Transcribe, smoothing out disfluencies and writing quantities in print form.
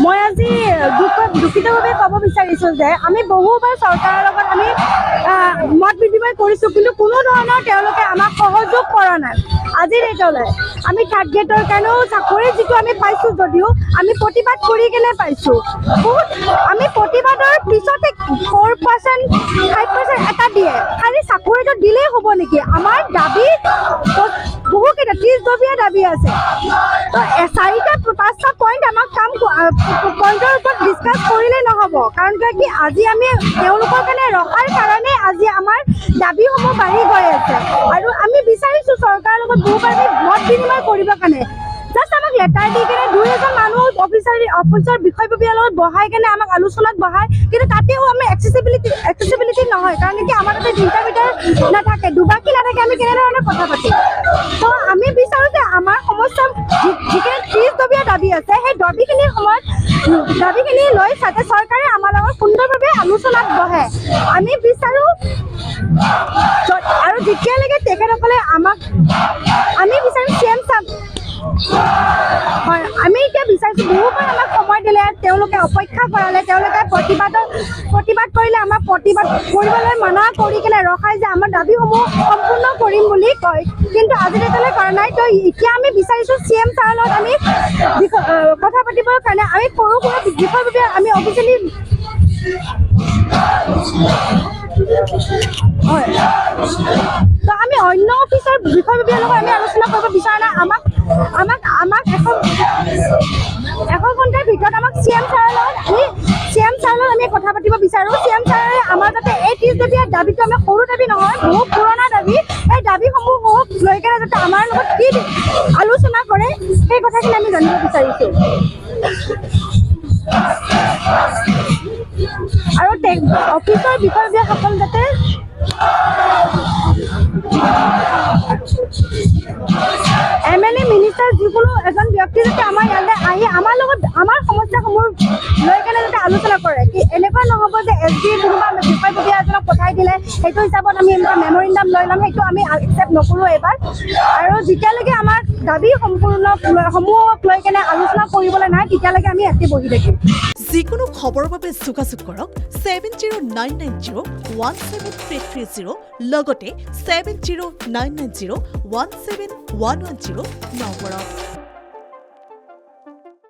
মই আজি দুখিতভাৱে ক'ব বিচাৰিছোঁ যে আমি বহুবাৰ চৰকাৰৰ লগত আমি মত বিনিময় কৰিছোঁ, কিন্তু কোনো ধৰণৰ তেওঁলোকে আমাক সহযোগ কৰা নাই আজিৰ ডেটলৈ। আমি থাৰ্ড গ্ৰেডৰ কাৰণেও চাকৰি যিটো আমি পাইছোঁ, যদিও আমি প্ৰতিবাদ কৰি কেনে পাইছোঁ। বহুত আমি প্ৰতিবাদৰ পিছতে 4%, 5% এটা দিয়ে, খালি চাকৰিটো দিলেই হ'ব নেকি? আমাৰ দাবী বহুকেইটা 30 দাবী আছে। তো 4-5টা পইণ্ট আমাক পইণ্টৰ ওপৰত ডিছকাছ কৰিলে নহ'ব, কাৰণ কি আজি আমি তেওঁলোকৰ কাৰণে ৰখাৰ কাৰণে আজি আমাৰ দাবীসমূহ বাঢ়ি গৈ আছে। আৰু আমি বিচাৰিছোঁ চৰকাৰৰ লগত বহুবাৰ আমি মত বিনিময় কৰিবৰ কাৰণে। জাষ্ট আমাক লেটাৰ দি কেনে 2-এজন মানুহ অফিচৰ বিষয়ববীয়াৰ লগত বহাই কেনে আমাক আলোচনাত বহায়, কিন্তু তাতেও আমি এক্সেচিবিলিটি নহয়, কাৰণ কি আমাৰ তাতে ইণ্টাৰভিউটাৰ নাথাকে, দুবাকী নাথাকে, আমি কেনেধৰণে কথা পাতিম? তো আমি বিচাৰোঁ যে আমাৰ সমস্যা যিখিনি 30 দাবী আছে, সেই দাবীখিনি লৈ যাতে চৰকাৰে আমাৰ লগত সুন্দৰভাৱে আলোচনাত বহে। আমি বিচাৰোঁ, আৰু যেতিয়ালৈকে তেখেতসকলে আমি বিচাৰিম CM হয়, আমি এতিয়া বিচাৰিছোঁ বহুবাৰ আমাক সময় দিলে, তেওঁলোকে অপেক্ষা কৰালে, তেওঁলোকে প্ৰতিবাদ কৰিলে, আমাক প্ৰতিবাদ কৰিবলৈ মানা কৰি কিনে ৰখাই যে আমাৰ দাবীসমূহ সম্পূৰ্ণ কৰিম বুলি কয়, কিন্তু আজি ডেটলৈ কৰা নাই। তো এতিয়া আমি বিচাৰিছোঁ CM ছাৰৰ লগত আমি কথা পাতিবৰ কাৰণে আমি সৰু সুৰা বিষয়ববীয়া আমি অফিচিয়েলি হয়, তো আমি অন্য অফিচৰ বিষয়ববীয়াৰ লগত আমি আলোচনা কৰিব বিচৰা নাই। আমাক 1 ঘণ্টাৰ ভিতৰত আমাক CM ছাৰৰ লগত আমি কথা পাতিব বিচাৰোঁ। CM ছাৰে আমাৰ যাতে এই 30 দাবীটো আমি সৰু দাবী নহয়, বহুত পুৰণা দাবী, এই দাবীসমূহক লৈ কেনে যাতে আমাৰ লগত কি আলোচনা কৰে, সেই কথাখিনি আমি জানিব বিচাৰিছোঁ। আৰু অফিচৰ বিষয়ববীয়াসকল যাতে MLA মিনিষ্টাৰ যিকোনো এজন ব্যক্তি যাতে আমাৰ ইয়ালৈ আহি আমাৰ লগত আমাৰ সমস্যাসমূহ লৈ কেনে যাতে আলোচনা কৰে। কি এনেকুৱা নহ'ব যে SG কোনোবা বিষয়ববীয়া এজনক পঠাই দিলে সেইটো হিচাপত আমি এনেকুৱা মেমৰিণ্ডাম লৈ ল'ম, সেইটো আমি একচেপ্ট নকৰোঁ এইবাৰ। আৰু যেতিয়ালৈকে আমাৰ দাবী সমূহক লৈ কেনে আলোচনা কৰিবলৈ নাই, তেতিয়ালৈকে আমি ইয়াতে বহি থাকিম। যিকোনো খবৰৰ বাবে যোগাযোগ কৰক 7099017330 লগতে 7099017110 নম্বৰত।